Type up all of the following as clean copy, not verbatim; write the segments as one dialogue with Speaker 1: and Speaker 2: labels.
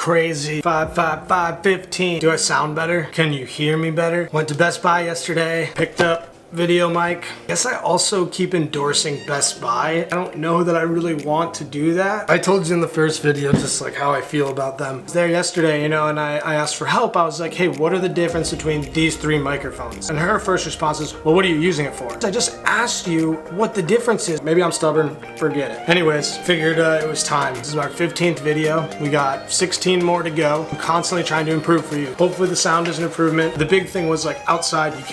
Speaker 1: crazy. 55515. Do I sound better? Can you hear me better? Went to Best Buy yesterday, picked up video mic. Guess I also keep endorsing Best Buy. I don't know that I really want to do that. I told you in the first video just like how I feel about them. I was there yesterday, you know, and I asked for help. I was like, hey, what are the difference between these three microphones? And her first response is, well, what are you using it for? I just asked you what the difference is. Maybe I'm stubborn, forget it. Anyways, figured it was time. This is our 15th video. We got 16 more to go. I'm constantly trying to improve for you. Hopefully the sound is an improvement. The big thing was like outside you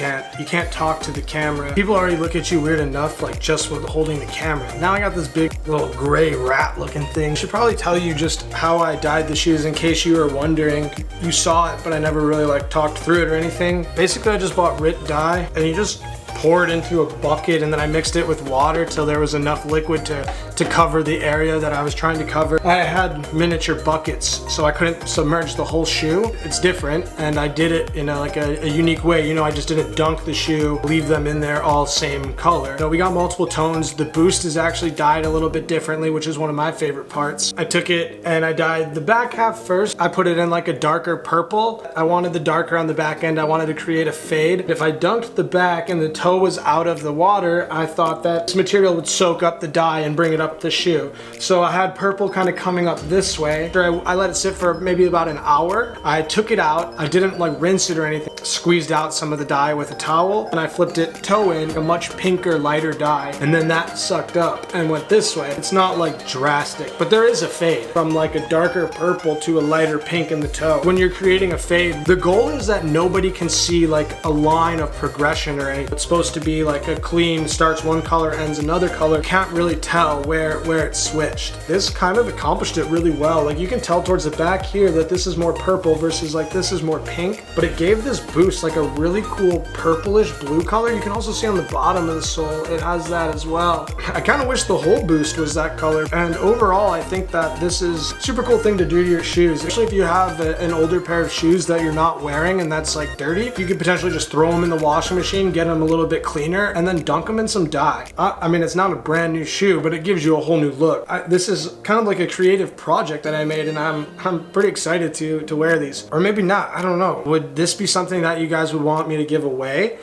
Speaker 1: can't talk to the camera. People already look at you weird enough, like just with holding the camera. Now I got this big little gray rat looking thing. I should probably tell you just how I dyed the shoes in case you were wondering. You saw it, but I never really like talked through it or anything. Basically, I just bought RIT dye and you just pour it into a bucket, and then I mixed it with water till there was enough liquid to cover the area that I was trying to cover. I had miniature buckets, so I couldn't submerge the whole shoe. It's different, and I did it in a unique way. You know, I just didn't dunk the shoe, leave them in there all same color. So we got multiple tones. The boost is actually dyed a little bit differently, which is one of my favorite parts. I took it and I dyed the back half first. I put it in like a darker purple. I wanted the darker on the back end. I wanted to create a fade. If I dunked the back and the toe was out of the water, I thought that this material would soak up the dye and bring it up the shoe. So I had purple kind of coming up this way. I let it sit for maybe about an hour. I took it out. I didn't like rinse it or anything. Squeezed out some of the dye with a towel and I flipped it toe in, a much pinker, lighter dye, and then that sucked up and went this way. It's not like drastic, but there is a fade from like a darker purple to a lighter pink in the toe. When you're creating a fade, the goal is that nobody can see like a line of progression or anything. It's supposed to be like a clean, starts one color, ends another color. Can't really tell where it switched. This kind of accomplished it really well. Like you can tell towards the back here that this is more purple versus like this is more pink, but it gave this boost like a really cool purplish blue color. You can also see on the bottom of the sole, it has that as well. I kind of wish the whole boost was that color. And overall, I think that this is a super cool thing to do to your shoes. Especially if you have an older pair of shoes that you're not wearing and that's like dirty, you could potentially just throw them in the washing machine, get them a little bit cleaner, and then dunk them in some dye. I mean, it's not a brand new shoe, but it gives you a whole new look. This is kind of like a creative project that I made, and I'm pretty excited to wear these. Or maybe not, I don't know. Would this be something that you guys would want me to give away?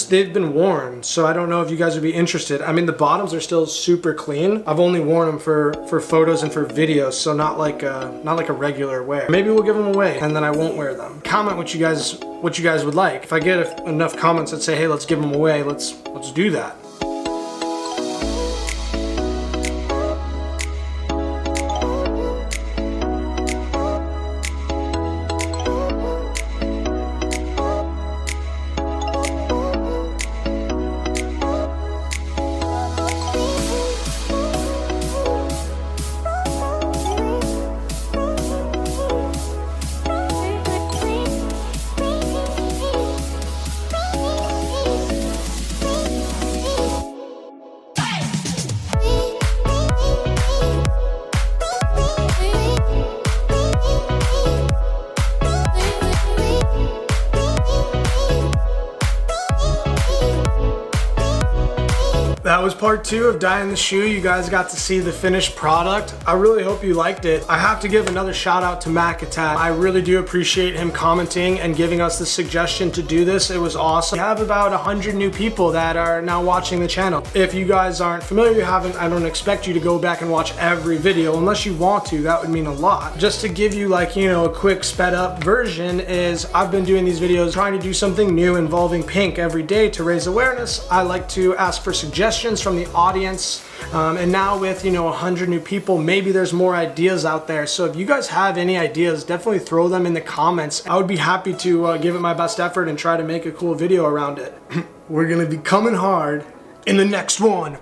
Speaker 1: They've been worn, so I don't know if you guys would be interested. I mean, the bottoms are still super clean. I've only worn them for photos and for videos, so not like a regular wear. Maybe we'll give them away, and then I won't wear them. Comment what you guys would like. If I get enough comments that say, hey, let's give them away, let's do that. That was part 2 of dyeing the shoe. You guys got to see the finished product. I really hope you liked it. I have to give another shout out to Mac Attack. I really do appreciate him commenting and giving us the suggestion to do this. It was awesome. We have about 100 new people that are now watching the channel. If you guys aren't familiar, I don't expect you to go back and watch every video unless you want to. That would mean a lot. Just to give you like, you know, a quick sped up version is I've been doing these videos trying to do something new involving pink every day to raise awareness. I like to ask for suggestions from the audience, and now with 100 new people, maybe there's more ideas out there. So if you guys have any ideas, definitely throw them in the comments. I would be happy to give it my best effort and try to make a cool video around it. We're gonna be coming hard in the next one.